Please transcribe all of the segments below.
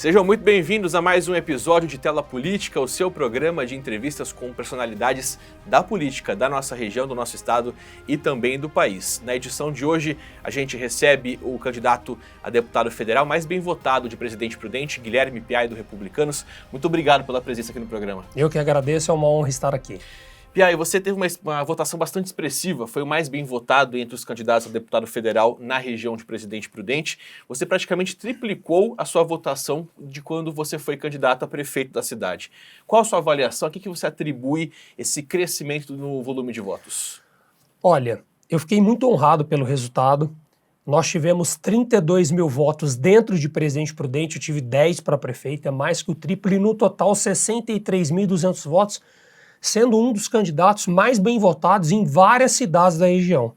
Sejam muito bem-vindos a mais um episódio de Tela Política, o seu programa de entrevistas com personalidades da política da nossa região, do nosso estado e também do país. Na edição de hoje, a gente recebe o candidato a deputado federal mais bem votado de Presidente Prudente, Guilherme Piai, do Republicanos. Muito obrigado pela presença aqui no programa. Eu que agradeço, é uma honra estar aqui. Piai, você teve uma votação bastante expressiva, foi o mais bem votado entre os candidatos a deputado federal na região de Presidente Prudente. Você praticamente triplicou a sua votação de quando você foi candidato a prefeito da cidade. Qual a sua avaliação? A que você atribui esse crescimento no volume de votos? Olha, eu fiquei muito honrado pelo resultado. Nós tivemos 32 mil votos dentro de Presidente Prudente, eu tive 10 para prefeito, é mais que o triplo, e no total 63.200 votos, sendo um dos candidatos mais bem votados em várias cidades da região.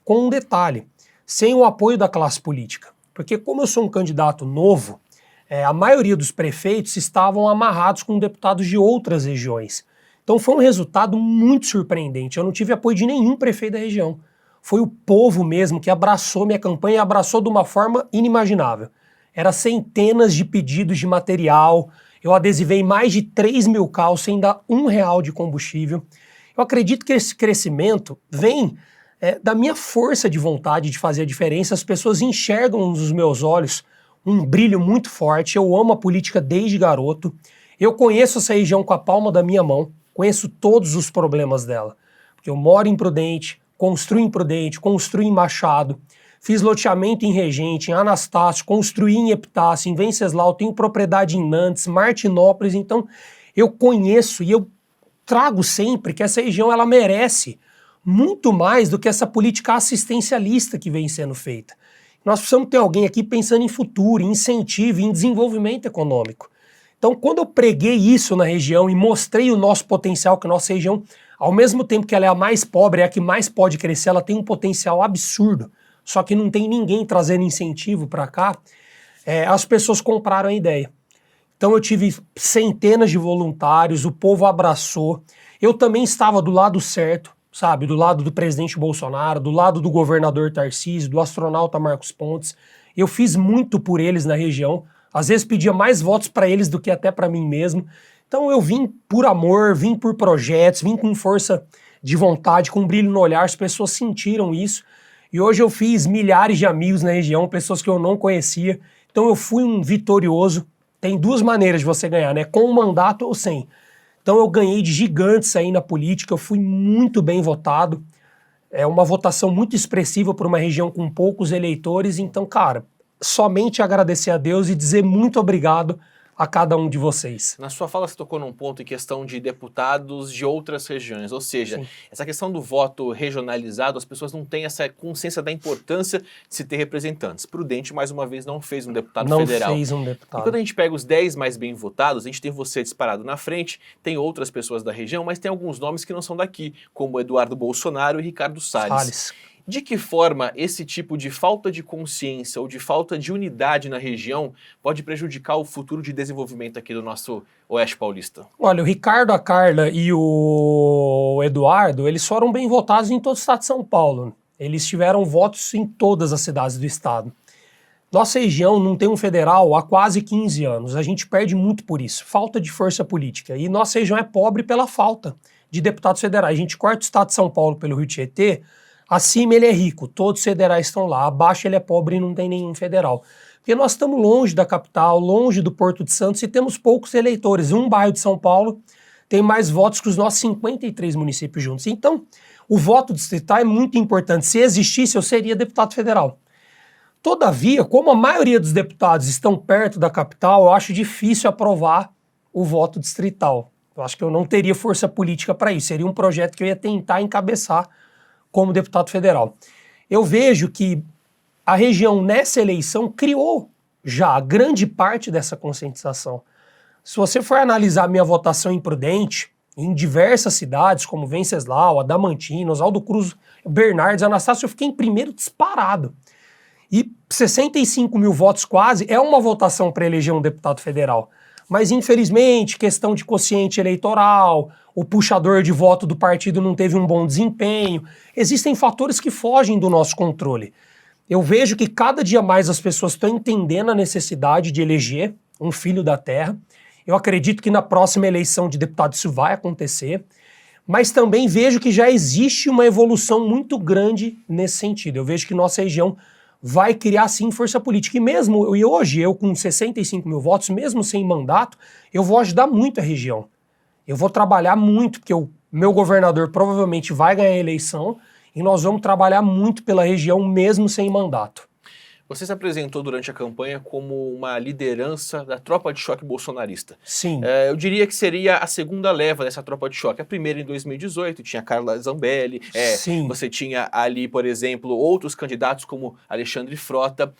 Com um detalhe, sem o apoio da classe política. Porque como eu sou um candidato novo, a maioria dos prefeitos estavam amarrados com deputados de outras regiões. Então foi um resultado muito surpreendente. Eu não tive apoio de nenhum prefeito da região. Foi o povo mesmo que abraçou minha campanha e abraçou de uma forma inimaginável. Era centenas de pedidos de material. Eu adesivei mais de 3 mil carros sem dar R$1 de combustível. Eu acredito que esse crescimento vem da minha força de vontade de fazer a diferença. As pessoas enxergam nos meus olhos um brilho muito forte. Eu amo a política desde garoto. Eu conheço essa região com a palma da minha mão. Conheço todos os problemas dela. Porque eu moro em Prudente, construí em Machado. Fiz loteamento em Regente, em Anastácio, construí em Epitácio, em Venceslau, tenho propriedade em Nantes, Martinópolis, então eu conheço e eu trago sempre que essa região ela merece muito mais do que essa política assistencialista que vem sendo feita. Nós precisamos ter alguém aqui pensando em futuro, em incentivo, em desenvolvimento econômico. Então quando eu preguei isso na região e mostrei o nosso potencial, que a nossa região, ao mesmo tempo que ela é a mais pobre, é a que mais pode crescer, ela tem um potencial absurdo. Só que não tem ninguém trazendo incentivo para cá, as pessoas compraram a ideia. Então eu tive centenas de voluntários, o povo abraçou, eu também estava do lado certo, sabe, do lado do presidente Bolsonaro, do lado do governador Tarcísio, do astronauta Marcos Pontes. Eu fiz muito por eles na região, às vezes pedia mais votos para eles do que até para mim mesmo. Então eu vim por amor, vim por projetos, vim com força de vontade, com brilho no olhar, as pessoas sentiram isso. E hoje eu fiz milhares de amigos na região, pessoas que eu não conhecia. Então eu fui um vitorioso. Tem duas maneiras de você ganhar, né? Com um mandato ou sem. Então eu ganhei de gigantes aí na política, eu fui muito bem votado. É uma votação muito expressiva para uma região com poucos eleitores. Então, cara, somente agradecer a Deus e dizer muito obrigado a cada um de vocês. Na sua fala você tocou num ponto em questão de deputados de outras regiões, ou seja, Sim. Essa questão do voto regionalizado, as pessoas não têm essa consciência da importância de se ter representantes. Prudente, mais uma vez, não fez um deputado federal. Não fez um deputado. E quando a gente pega os 10 mais bem votados, a gente tem você disparado na frente, tem outras pessoas da região, mas tem alguns nomes que não são daqui, como Eduardo Bolsonaro e Ricardo Salles. De que forma esse tipo de falta de consciência ou de falta de unidade na região pode prejudicar o futuro de desenvolvimento aqui do nosso Oeste Paulista? Olha, o Ricardo, a Carla e o Eduardo, eles foram bem votados em todo o estado de São Paulo. Eles tiveram votos em todas as cidades do estado. Nossa região não tem um federal há quase 15 anos. A gente perde muito por isso. Falta de força política. E nossa região é pobre pela falta de deputados federais. A gente corta o estado de São Paulo pelo Rio Tietê. Acima ele é rico, todos os federais estão lá, abaixo ele é pobre e não tem nenhum federal. Porque nós estamos longe da capital, longe do Porto de Santos e temos poucos eleitores. Um bairro de São Paulo tem mais votos que os nossos 53 municípios juntos. Então, o voto distrital é muito importante. Se existisse, eu seria deputado federal. Todavia, como a maioria dos deputados estão perto da capital, eu acho difícil aprovar o voto distrital. Eu acho que eu não teria força política para isso. Seria um projeto que eu ia tentar encabeçar como deputado federal. Eu vejo que a região nessa eleição criou já grande parte dessa conscientização. Se você for analisar minha votação em Prudente, em diversas cidades como Venceslau, Adamantina, Oswaldo Cruz, Bernardes, Anastácio, eu fiquei em primeiro disparado. E 65 mil votos quase é uma votação para eleger um deputado federal. Mas infelizmente, questão de quociente eleitoral, o puxador de voto do partido não teve um bom desempenho. Existem fatores que fogem do nosso controle. Eu vejo que cada dia mais as pessoas estão entendendo a necessidade de eleger um filho da terra. Eu acredito que na próxima eleição de deputado isso vai acontecer, mas também vejo que já existe uma evolução muito grande nesse sentido. Eu vejo que nossa região vai criar sim força política. E hoje, eu com 65 mil votos, mesmo sem mandato, eu vou ajudar muito a região. Eu vou trabalhar muito, porque o meu governador provavelmente vai ganhar a eleição, e nós vamos trabalhar muito pela região mesmo sem mandato. Você se apresentou durante a campanha como uma liderança da tropa de choque bolsonarista. Sim. Eu diria que seria a segunda leva dessa tropa de choque. A primeira em 2018, tinha Carla Zambelli. Sim. Você tinha ali, por exemplo, outros candidatos como Alexandre Frota.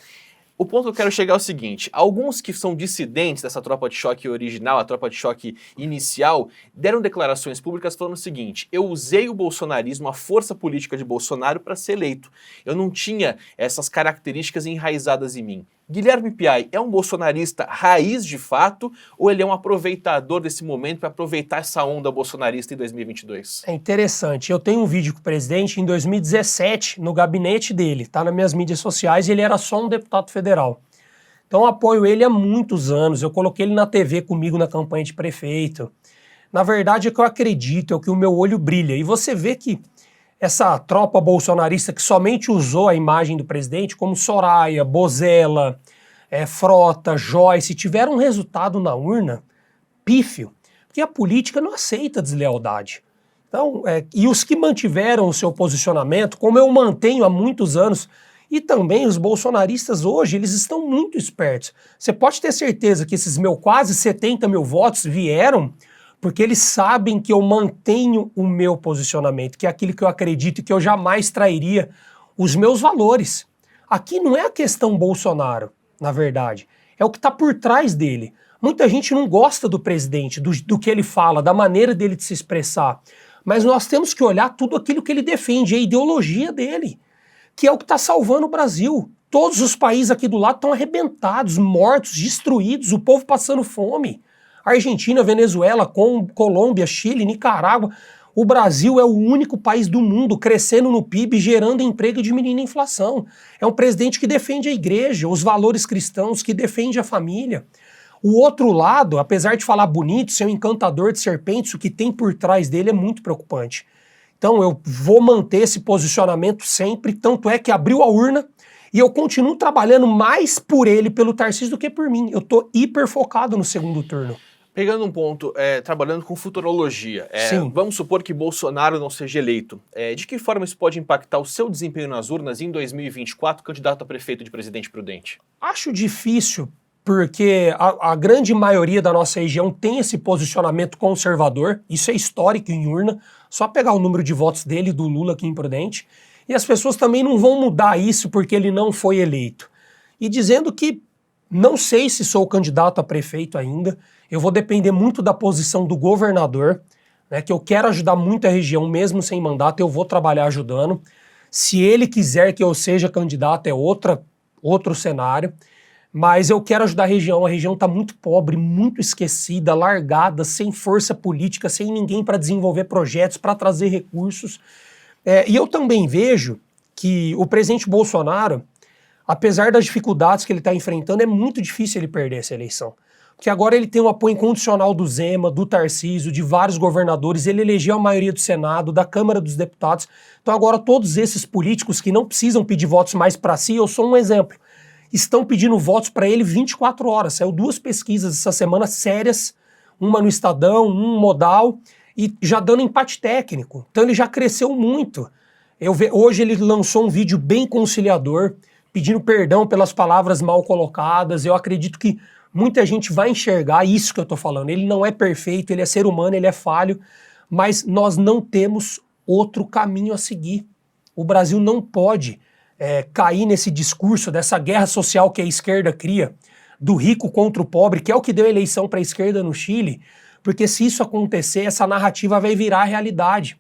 O ponto que eu quero chegar é o seguinte: alguns que são dissidentes dessa tropa de choque original, a tropa de choque inicial, deram declarações públicas falando o seguinte: eu usei o bolsonarismo, a força política de Bolsonaro, para ser eleito. Eu não tinha essas características enraizadas em mim. Guilherme Piai é um bolsonarista raiz de fato, ou ele é um aproveitador desse momento para aproveitar essa onda bolsonarista em 2022? É interessante. Eu tenho um vídeo com o presidente em 2017, no gabinete dele, tá nas minhas mídias sociais, e ele era só um deputado federal. Então eu apoio ele há muitos anos, eu coloquei ele na TV comigo na campanha de prefeito. Na verdade, é que eu acredito, é que o meu olho brilha. E você vê que essa tropa bolsonarista que somente usou a imagem do presidente, como Soraya, Bozella, Frota, Joyce, tiveram um resultado na urna pífio, porque a política não aceita deslealdade. Então, e os que mantiveram o seu posicionamento, como eu mantenho há muitos anos, e também os bolsonaristas hoje, eles estão muito espertos. Você pode ter certeza que esses quase 70 mil votos vieram porque eles sabem que eu mantenho o meu posicionamento, que é aquilo que eu acredito e que eu jamais trairia os meus valores. Aqui não é a questão Bolsonaro, na verdade, é o que está por trás dele. Muita gente não gosta do presidente, do que ele fala, da maneira dele de se expressar, mas nós temos que olhar tudo aquilo que ele defende, a ideologia dele, que é o que está salvando o Brasil. Todos os países aqui do lado estão arrebentados, mortos, destruídos, o povo passando fome. Argentina, Venezuela, Colômbia, Chile, Nicarágua. O Brasil é o único país do mundo crescendo no PIB, gerando emprego e diminuindo a inflação. É um presidente que defende a igreja, os valores cristãos, que defende a família. O outro lado, apesar de falar bonito, ser um encantador de serpentes, o que tem por trás dele é muito preocupante. Então eu vou manter esse posicionamento sempre, tanto é que abriu a urna e eu continuo trabalhando mais por ele, pelo Tarcísio, do que por mim. Eu tô hiper focado no segundo turno. Pegando um ponto, trabalhando com futurologia, vamos supor que Bolsonaro não seja eleito. De que forma isso pode impactar o seu desempenho nas urnas em 2024, candidato a prefeito de Presidente Prudente? Acho difícil, porque a grande maioria da nossa região tem esse posicionamento conservador, isso é histórico em urna, só pegar o número de votos dele e do Lula aqui em Prudente, e as pessoas também não vão mudar isso porque ele não foi eleito. E dizendo que não sei se sou candidato a prefeito ainda, eu vou depender muito da posição do governador, né, que eu quero ajudar muito a região, mesmo sem mandato, eu vou trabalhar ajudando. Se ele quiser que eu seja candidato, é outro cenário, mas eu quero ajudar a região está muito pobre, muito esquecida, largada, sem força política, sem ninguém para desenvolver projetos, para trazer recursos. E eu também vejo que o presidente Bolsonaro, apesar das dificuldades que ele está enfrentando, é muito difícil ele perder essa eleição. Porque agora ele tem o apoio incondicional do Zema, do Tarcísio, de vários governadores, ele elegeu a maioria do Senado, da Câmara dos Deputados. Então agora todos esses políticos que não precisam pedir votos mais para si, eu sou um exemplo, estão pedindo votos para ele 24 horas. Saiu 2 pesquisas essa semana sérias, uma no Estadão, um Modal, e já dando empate técnico. Então ele já cresceu muito. Hoje ele lançou um vídeo bem conciliador, pedindo perdão pelas palavras mal colocadas. Eu acredito que muita gente vai enxergar isso que eu estou falando. Ele não é perfeito, ele é ser humano, ele é falho, mas nós não temos outro caminho a seguir. O Brasil não pode cair nesse discurso dessa guerra social que a esquerda cria, do rico contra o pobre, que é o que deu eleição para a esquerda no Chile, porque se isso acontecer, essa narrativa vai virar realidade.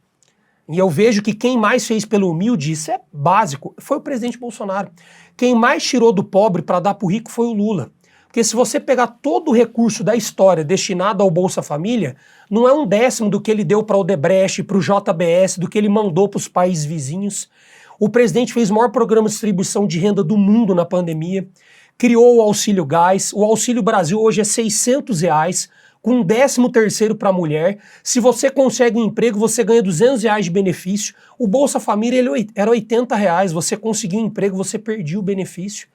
E eu vejo que quem mais fez pelo humilde, isso é básico, foi o presidente Bolsonaro. Quem mais tirou do pobre para dar para o rico foi o Lula. Porque se você pegar todo o recurso da história destinado ao Bolsa Família, não é 1/10 do que ele deu para o Odebrecht, para o JBS, do que ele mandou para os países vizinhos. O presidente fez o maior programa de distribuição de renda do mundo na pandemia. criou o Auxílio Gás, o Auxílio Brasil hoje é R$600, com 13º para a mulher. Se você consegue um emprego, você ganha R$200 de benefício. O Bolsa Família era R$80, você conseguiu um emprego, você perdia o benefício.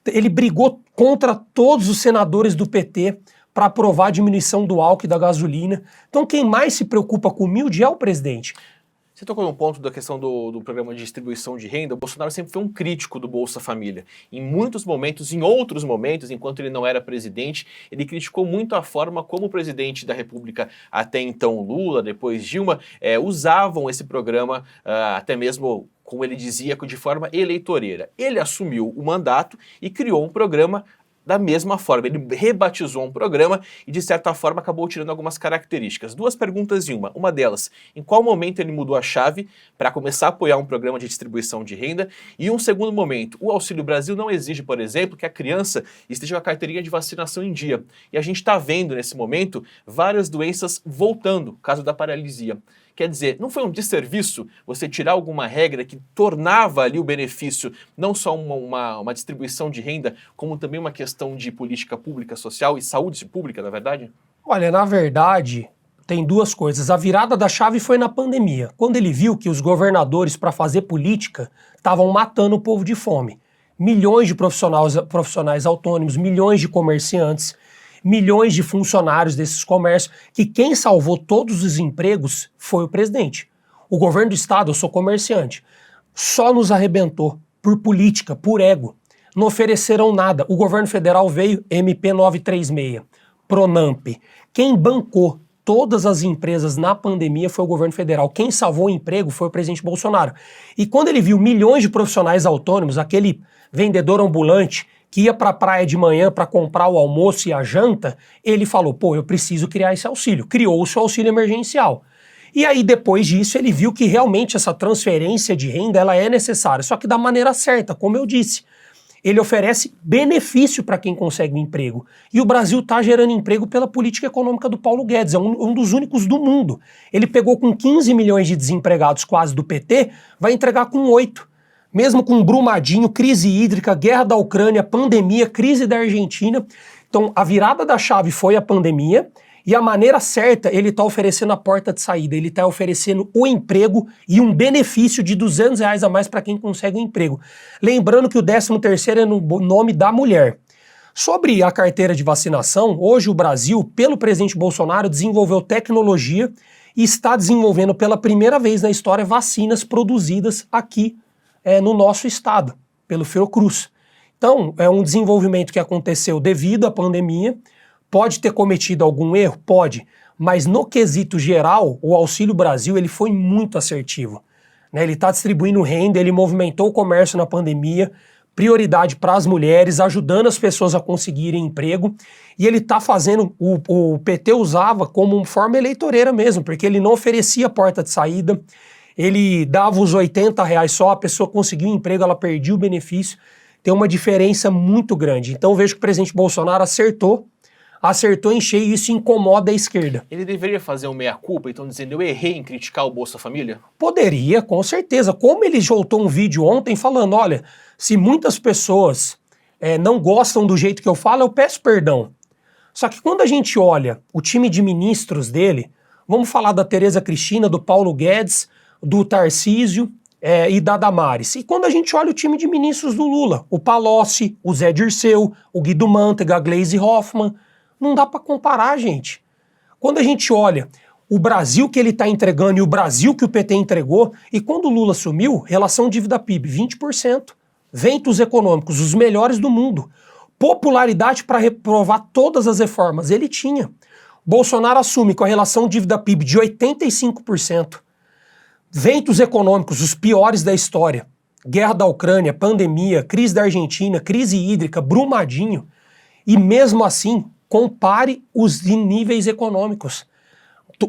Ele brigou contra todos os senadores do PT para aprovar a diminuição do álcool e da gasolina. Então quem mais se preocupa com o humilde é o presidente. Você tocou num ponto da questão do programa de distribuição de renda. O Bolsonaro sempre foi um crítico do Bolsa Família. Em muitos momentos, em outros momentos, enquanto ele não era presidente, ele criticou muito a forma como o presidente da República, até então Lula, depois Dilma, usavam esse programa, até mesmo, como ele dizia, de forma eleitoreira. Ele assumiu o mandato e criou um programa da mesma forma. Ele rebatizou um programa e, de certa forma, acabou tirando algumas características. Duas perguntas em uma. Uma delas, em qual momento ele mudou a chave para começar a apoiar um programa de distribuição de renda? E um segundo momento, o Auxílio Brasil não exige, por exemplo, que a criança esteja com a carteirinha de vacinação em dia. E a gente está vendo, nesse momento, várias doenças voltando, caso da paralisia. Quer dizer, não foi um desserviço você tirar alguma regra que tornava ali o benefício não só uma distribuição de renda, como também uma questão de política pública, social e saúde pública, na verdade? Olha, na verdade, tem duas coisas. A virada da chave foi na pandemia, quando ele viu que os governadores, para fazer política, estavam matando o povo de fome. Milhões de profissionais autônomos, milhões de comerciantes, milhões de funcionários desses comércios, que quem salvou todos os empregos foi o presidente. O governo do estado, eu sou comerciante, só nos arrebentou por política, por ego. Não ofereceram nada. O governo federal veio, MP 936, Pronamp. Quem bancou todas as empresas na pandemia foi o governo federal. Quem salvou o emprego foi o presidente Bolsonaro. E quando ele viu milhões de profissionais autônomos, aquele vendedor ambulante que ia para a praia de manhã para comprar o almoço e a janta, ele falou, pô, eu preciso criar esse auxílio. Criou-se o auxílio emergencial. E aí, depois disso, ele viu que realmente essa transferência de renda ela é necessária, só que da maneira certa, como eu disse. Ele oferece benefício para quem consegue um emprego. E o Brasil está gerando emprego pela política econômica do Paulo Guedes, é um dos únicos do mundo. Ele pegou com 15 milhões de desempregados quase do PT, vai entregar com 8. Mesmo com Brumadinho, crise hídrica, guerra da Ucrânia, pandemia, crise da Argentina. Então, a virada da chave foi a pandemia e a maneira certa, ele está oferecendo a porta de saída, ele está oferecendo o emprego e um benefício de R$200 a mais para quem consegue um emprego. Lembrando que o 13º é no nome da mulher. Sobre a carteira de vacinação, hoje o Brasil, pelo presidente Bolsonaro, desenvolveu tecnologia e está desenvolvendo pela primeira vez na história vacinas produzidas aqui no nosso estado, pelo Fiocruz. Então, é um desenvolvimento que aconteceu devido à pandemia, pode ter cometido algum erro? Pode, mas no quesito geral, o Auxílio Brasil ele foi muito assertivo. Né? Ele está distribuindo renda, ele movimentou o comércio na pandemia, prioridade para as mulheres, ajudando as pessoas a conseguirem emprego, e ele está fazendo, o PT usava como uma forma eleitoreira mesmo, porque ele não oferecia porta de saída, ele dava os R$80 só, a pessoa conseguiu um emprego, ela perdia o benefício. Tem uma diferença muito grande. Então eu vejo que o presidente Bolsonaro acertou em cheio e isso incomoda a esquerda. Ele deveria fazer um meia-culpa, então dizendo eu errei em criticar o Bolsa Família? Poderia, com certeza. Como ele soltou um vídeo ontem falando, olha, se muitas pessoas não gostam do jeito que eu falo, eu peço perdão. Só que quando a gente olha o time de ministros dele, vamos falar da Tereza Cristina, do Paulo Guedes, do Tarcísio e da Damares. E quando a gente olha o time de ministros do Lula, o Palocci, o Zé Dirceu, o Guido Mantega, a Gleisi Hoffmann, não dá para comparar, gente. Quando a gente olha o Brasil que ele está entregando e o Brasil que o PT entregou, e quando o Lula assumiu, relação dívida-PIB, 20%. Ventos econômicos, os melhores do mundo. Popularidade para reprovar todas as reformas, ele tinha. Bolsonaro assume com a relação dívida-PIB de 85%. Ventos econômicos, os piores da história. Guerra da Ucrânia, pandemia, crise da Argentina, crise hídrica, Brumadinho. E mesmo assim, compare os níveis econômicos.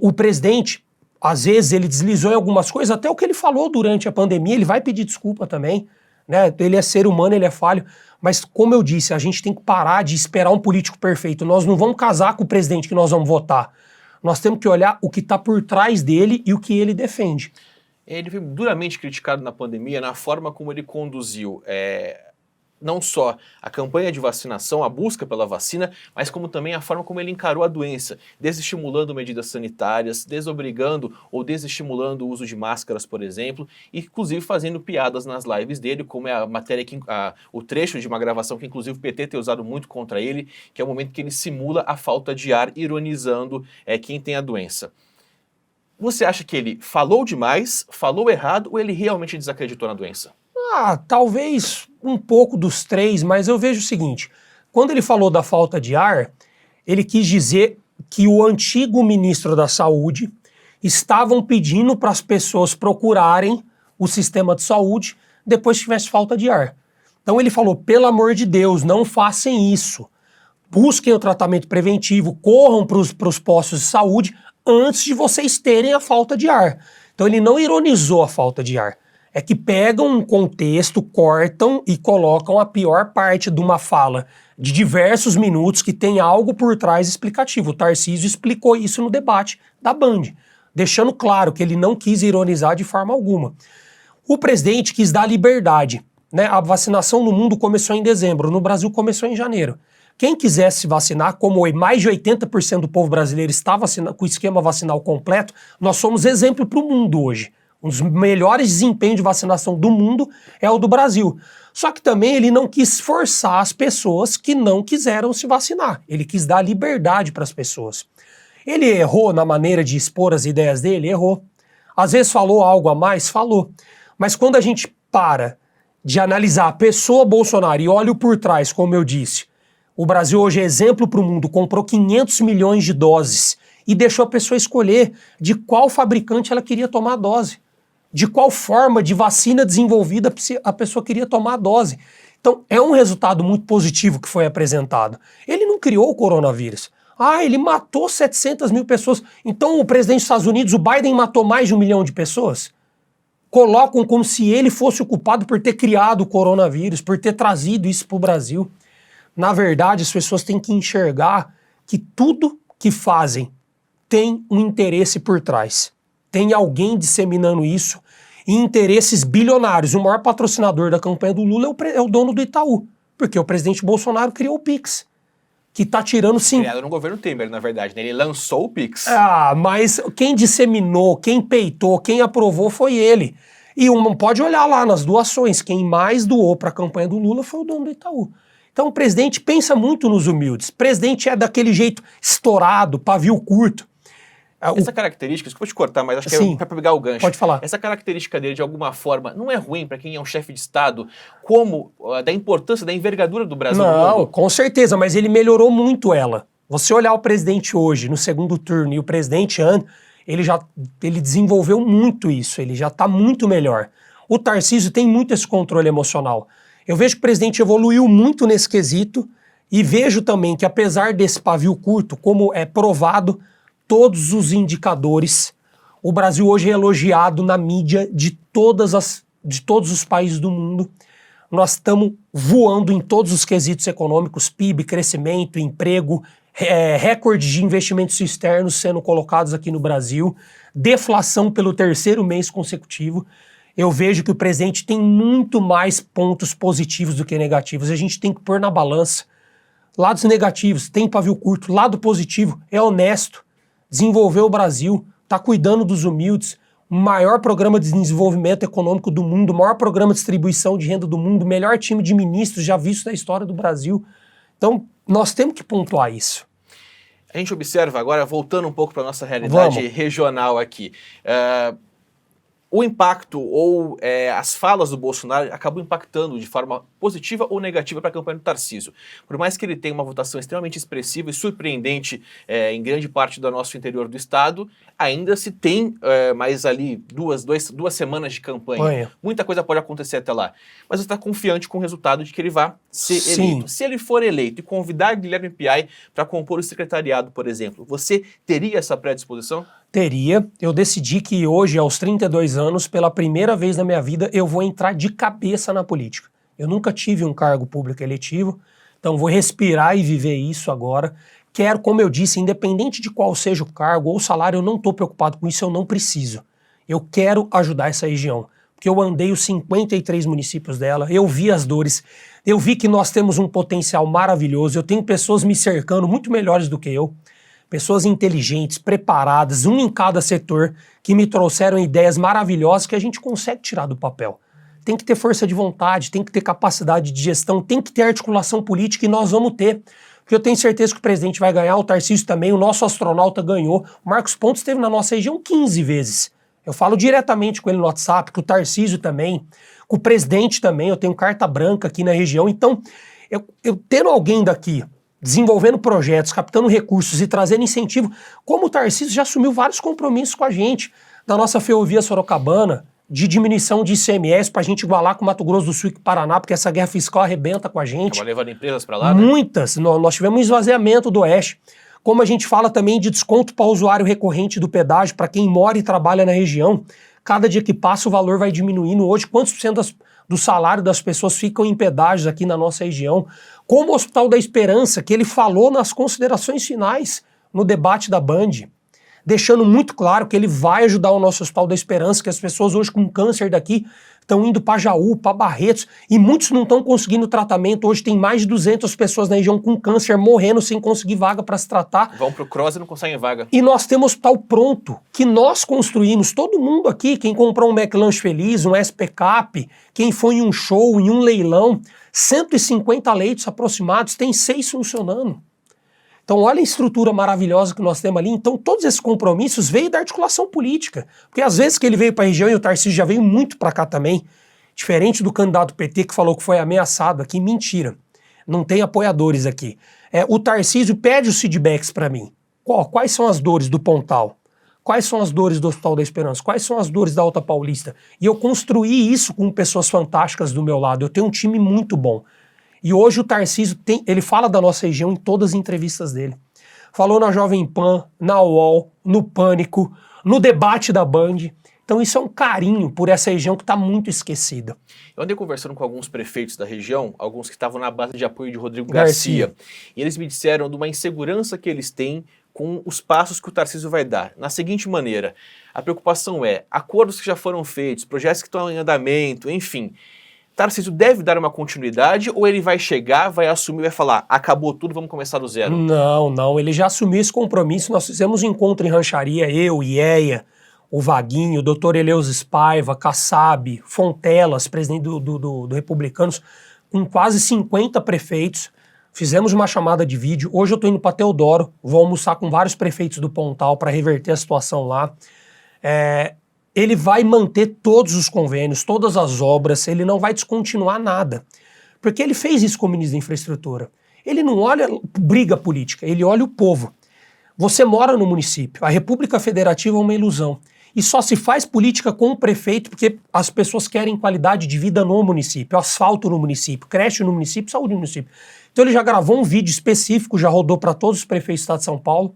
O presidente, às vezes, ele deslizou em algumas coisas, até o que ele falou durante a pandemia, ele vai pedir desculpa também. Né? Ele é ser humano, ele é falho. Mas, como eu disse, a gente tem que parar de esperar um político perfeito. Nós não vamos casar com o presidente que nós vamos votar. Nós temos que olhar o que está por trás dele e o que ele defende. Ele foi duramente criticado na pandemia na forma como ele conduziu não só a campanha de vacinação, a busca pela vacina, mas como também a forma como ele encarou a doença, desestimulando medidas sanitárias, desobrigando ou desestimulando o uso de máscaras, por exemplo, e inclusive fazendo piadas nas lives dele, como é a matéria, o trecho de uma gravação que inclusive o PT tem usado muito contra ele, que é o momento que ele simula a falta de ar, ironizando quem tem a doença. Você acha que ele falou demais, falou errado, ou ele realmente desacreditou na doença? Talvez um pouco dos três, mas eu vejo o seguinte, quando ele falou da falta de ar, ele quis dizer que o antigo ministro da Saúde estavam pedindo para as pessoas procurarem o sistema de saúde depois que tivesse falta de ar. Então ele falou, pelo amor de Deus, não façam isso. Busquem o tratamento preventivo, corram para os postos de saúde antes de vocês terem a falta de ar. Então ele não ironizou a falta de ar. É que pegam um contexto, cortam e colocam a pior parte de uma fala de diversos minutos que tem algo por trás explicativo. O Tarcísio explicou isso no debate da Band, deixando claro que ele não quis ironizar de forma alguma. O presidente quis dar liberdade, né? A vacinação no mundo começou em dezembro, no Brasil começou em janeiro. Quem quisesse se vacinar, como mais de 80% do povo brasileiro está com o esquema vacinal completo, nós somos exemplo para o mundo hoje. Um dos melhores desempenhos de vacinação do mundo é o do Brasil. Só que também ele não quis forçar as pessoas que não quiseram se vacinar. Ele quis dar liberdade para as pessoas. Ele errou na maneira de expor as ideias dele? Errou. Às vezes falou algo a mais? Falou. Mas quando a gente para de analisar a pessoa Bolsonaro e olha o por trás, como eu disse, o Brasil hoje é exemplo para o mundo, comprou 500 milhões de doses e deixou a pessoa escolher de qual fabricante ela queria tomar a dose. De qual forma de vacina desenvolvida a pessoa queria tomar a dose. Então, é um resultado muito positivo que foi apresentado. Ele não criou o coronavírus. Ele matou 700 mil pessoas. Então, o presidente dos Estados Unidos, o Biden, matou mais de 1 milhão de pessoas? Colocam como se ele fosse o culpado por ter criado o coronavírus, por ter trazido isso para o Brasil. Na verdade, as pessoas têm que enxergar que tudo que fazem tem um interesse por trás. Tem alguém disseminando isso e interesses bilionários. O maior patrocinador da campanha do Lula é o dono do Itaú, porque o presidente Bolsonaro criou o Pix, que está tirando... Criado no governo Temer, na verdade, né? Ele lançou o Pix. Mas quem disseminou, quem peitou, quem aprovou foi ele. E pode olhar lá nas doações, quem mais doou para a campanha do Lula foi o dono do Itaú. Então o presidente pensa muito nos humildes. O presidente é daquele jeito estourado, pavio curto. Essa característica, desculpa te cortar, mas acho que é para pegar o gancho. Pode falar. Essa característica dele, de alguma forma, não é ruim para quem é um chefe de Estado, como da importância, da envergadura do Brasil no mundo? Não, com certeza, mas ele melhorou muito ela. Você olhar o presidente hoje, no segundo turno, e o presidente ele desenvolveu muito isso, ele já está muito melhor. O Tarcísio tem muito esse controle emocional. Eu vejo que o presidente evoluiu muito nesse quesito e vejo também que, apesar desse pavio curto, como é provado todos os indicadores, o Brasil hoje é elogiado na mídia de todos os países do mundo. Nós estamos voando em todos os quesitos econômicos, PIB, crescimento, emprego, recorde de investimentos externos sendo colocados aqui no Brasil, deflação pelo terceiro mês consecutivo. Eu vejo que o presidente tem muito mais pontos positivos do que negativos. A gente tem que pôr na balança. Lados negativos, tem pavio curto. Lado positivo, é honesto. Desenvolveu o Brasil, está cuidando dos humildes. O maior programa de desenvolvimento econômico do mundo, o maior programa de distribuição de renda do mundo, o melhor time de ministros já visto na história do Brasil. Então, nós temos que pontuar isso. A gente observa agora, voltando um pouco para a nossa realidade regional aqui, o impacto ou as falas do Bolsonaro acabam impactando de forma positiva ou negativa para a campanha do Tarcísio. Por mais que ele tenha uma votação extremamente expressiva e surpreendente em grande parte do nosso interior do estado, ainda se tem mais ali duas semanas de campanha. Muita coisa pode acontecer até lá. Mas você está confiante com o resultado de que ele vai ser eleito. Se ele for eleito e convidar Guilherme Piai para compor o secretariado, por exemplo, você teria essa predisposição? Teria. Eu decidi que hoje, aos 32 anos, pela primeira vez na minha vida, eu vou entrar de cabeça na política. Eu nunca tive um cargo público eletivo, então vou respirar e viver isso agora. Quero, como eu disse, independente de qual seja o cargo ou o salário, eu não estou preocupado com isso, eu não preciso. Eu quero ajudar essa região. porque eu andei os 53 municípios dela, eu vi as dores, eu vi que nós temos um potencial maravilhoso, eu tenho pessoas me cercando muito melhores do que eu, pessoas inteligentes, preparadas, um em cada setor, que me trouxeram ideias maravilhosas que a gente consegue tirar do papel. Tem que ter força de vontade, tem que ter capacidade de gestão, tem que ter articulação política e nós vamos ter. Porque eu tenho certeza que o presidente vai ganhar, o Tarcísio também, o nosso astronauta ganhou, o Marcos Pontes esteve na nossa região 15 vezes. Eu falo diretamente com ele no WhatsApp, com o Tarcísio também, com o presidente também, eu tenho carta branca aqui na região. Então, eu tendo alguém daqui desenvolvendo projetos, captando recursos e trazendo incentivo, como o Tarcísio já assumiu vários compromissos com a gente, da nossa ferrovia Sorocabana, de diminuição de ICMS para a gente igualar com Mato Grosso do Sul e com Paraná, porque essa guerra fiscal arrebenta com a gente. Estava levando empresas para lá, né? Muitas. Nós tivemos um esvaziamento do Oeste. Como a gente fala também de desconto para o usuário recorrente do pedágio, para quem mora e trabalha na região, cada dia que passa o valor vai diminuindo. Hoje, quantos por cento do salário das pessoas ficam em pedágios aqui na nossa região? Como o Hospital da Esperança, que ele falou nas considerações finais no debate da Band, deixando muito claro que ele vai ajudar o nosso Hospital da Esperança, que as pessoas hoje com câncer daqui estão indo para Jaú, para Barretos, e muitos não estão conseguindo tratamento. Hoje tem mais de 200 pessoas na região com câncer morrendo sem conseguir vaga para se tratar. Vão pro CROSS e não conseguem vaga. E nós temos hospital pronto, que nós construímos, todo mundo aqui, quem comprou um McLanche Feliz, um SPCap, quem foi em um show, em um leilão, 150 leitos aproximados, tem 6 funcionando. Então olha a estrutura maravilhosa que nós temos ali. Então todos esses compromissos veio da articulação política. Porque às vezes que ele veio para a região, e o Tarcísio já veio muito para cá também, diferente do candidato PT que falou que foi ameaçado aqui, mentira. Não tem apoiadores aqui. O Tarcísio pede os feedbacks para mim. Quais são as dores do Pontal? Quais são as dores do Hospital da Esperança? Quais são as dores da Alta Paulista? E eu construí isso com pessoas fantásticas do meu lado. Eu tenho um time muito bom. E hoje o Tarcísio, ele fala da nossa região em todas as entrevistas dele. Falou na Jovem Pan, na UOL, no Pânico, no debate da Band. Então isso é um carinho por essa região que está muito esquecida. Eu andei conversando com alguns prefeitos da região, alguns que estavam na base de apoio de Rodrigo Garcia. E eles me disseram de uma insegurança que eles têm com os passos que o Tarcísio vai dar. Na seguinte maneira, a preocupação é acordos que já foram feitos, projetos que estão em andamento, enfim. Tarcísio deve dar uma continuidade ou ele vai chegar, vai assumir e vai falar, acabou tudo, vamos começar do zero? Não, ele já assumiu esse compromisso. Nós fizemos um encontro em Rancharia, eu, Ieia, o Vaguinho, o doutor Eleusis Paiva, Kassab, Fontelas, presidente do Republicanos, com quase 50 prefeitos. Fizemos uma chamada de vídeo. Hoje eu estou indo para Teodoro, vou almoçar com vários prefeitos do Pontal para reverter a situação lá. Ele vai manter todos os convênios, todas as obras, ele não vai descontinuar nada. Porque ele fez isso com o ministro da Infraestrutura. Ele não olha briga política, ele olha o povo. Você mora no município, a República Federativa é uma ilusão. E só se faz política com o prefeito porque as pessoas querem qualidade de vida no município, asfalto no município, creche no município, saúde no município. Então ele já gravou um vídeo específico, já rodou para todos os prefeitos do estado de São Paulo.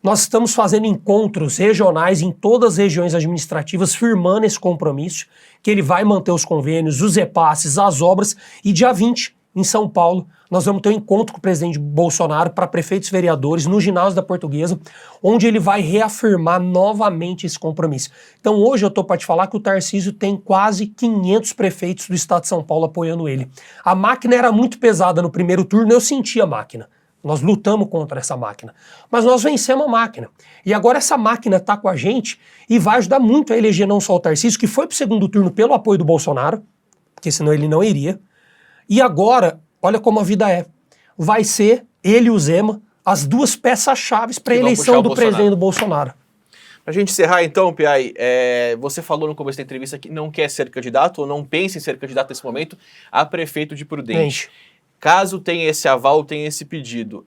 Nós estamos fazendo encontros regionais em todas as regiões administrativas, firmando esse compromisso, que ele vai manter os convênios, os repasses, as obras, e dia 20, em São Paulo, nós vamos ter um encontro com o presidente Bolsonaro para prefeitos e vereadores no ginásio da Portuguesa, onde ele vai reafirmar novamente esse compromisso. Então hoje eu estou para te falar que o Tarcísio tem quase 500 prefeitos do estado de São Paulo apoiando ele. A máquina era muito pesada no primeiro turno, eu senti a máquina. Nós lutamos contra essa máquina, mas nós vencemos a máquina. E agora essa máquina está com a gente e vai ajudar muito a eleger não só o Tarcísio, que foi para o segundo turno pelo apoio do Bolsonaro, porque senão ele não iria. E agora, olha como a vida é. Vai ser ele e o Zema as duas peças-chave para a eleição do presidente do Bolsonaro. Para a gente encerrar então, Piai, você falou no começo da entrevista que não quer ser candidato ou não pensa em ser candidato nesse momento a prefeito de Prudente. Caso tenha esse aval, tenha esse pedido,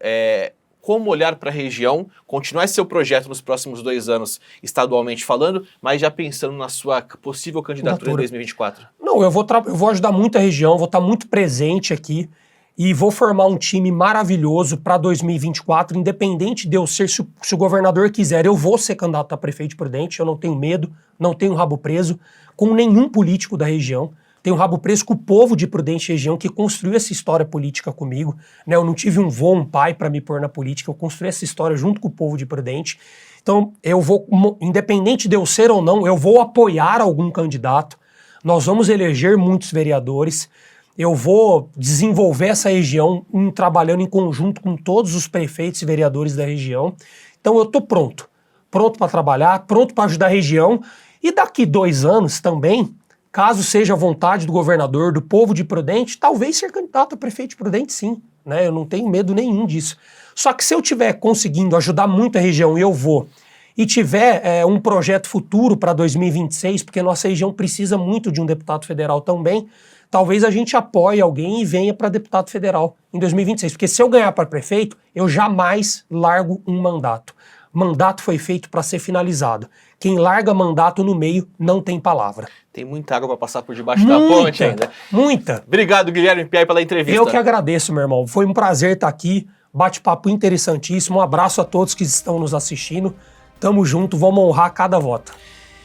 como olhar para a região, continuar esse seu projeto nos próximos 2 anos, estadualmente falando, mas já pensando na sua possível candidatura em 2024? Não, eu vou ajudar muito a região, vou estar muito presente aqui e vou formar um time maravilhoso para 2024, independente de eu ser, se o governador quiser, eu vou ser candidato a prefeito de Prudente, eu não tenho medo, não tenho rabo preso com nenhum político da região. Tenho rabo preso com o povo de Prudente região que construiu essa história política comigo. Né? Eu não tive um vô, um pai para me pôr na política, eu construí essa história junto com o povo de Prudente. Então eu vou, independente de eu ser ou não, eu vou apoiar algum candidato. Nós vamos eleger muitos vereadores. Eu vou desenvolver essa região trabalhando em conjunto com todos os prefeitos e vereadores da região. Então eu estou pronto para trabalhar, pronto para ajudar a região. E daqui 2 anos também, caso seja a vontade do governador, do povo de Prudente, talvez ser candidato a prefeito de Prudente, sim. Né? Eu não tenho medo nenhum disso. Só que se eu estiver conseguindo ajudar muito a região e eu vou, e tiver um projeto futuro para 2026, porque nossa região precisa muito de um deputado federal também, talvez a gente apoie alguém e venha para deputado federal em 2026. Porque se eu ganhar para prefeito, eu jamais largo um mandato. Mandato foi feito para ser finalizado. Quem larga mandato no meio não tem palavra. Tem muita água para passar por debaixo da ponte ainda. Muita. Obrigado, Guilherme Piai, pela entrevista. Eu que agradeço, meu irmão. Foi um prazer estar aqui. Bate-papo interessantíssimo. Um abraço a todos que estão nos assistindo. Tamo junto, vamos honrar cada voto.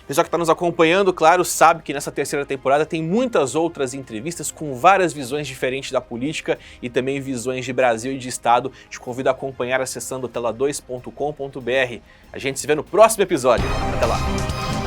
Pessoal que está nos acompanhando, claro, sabe que nessa terceira temporada tem muitas outras entrevistas com várias visões diferentes da política e também visões de Brasil e de Estado. Te convido a acompanhar acessando tela2.com.br. A gente se vê no próximo episódio. Até lá!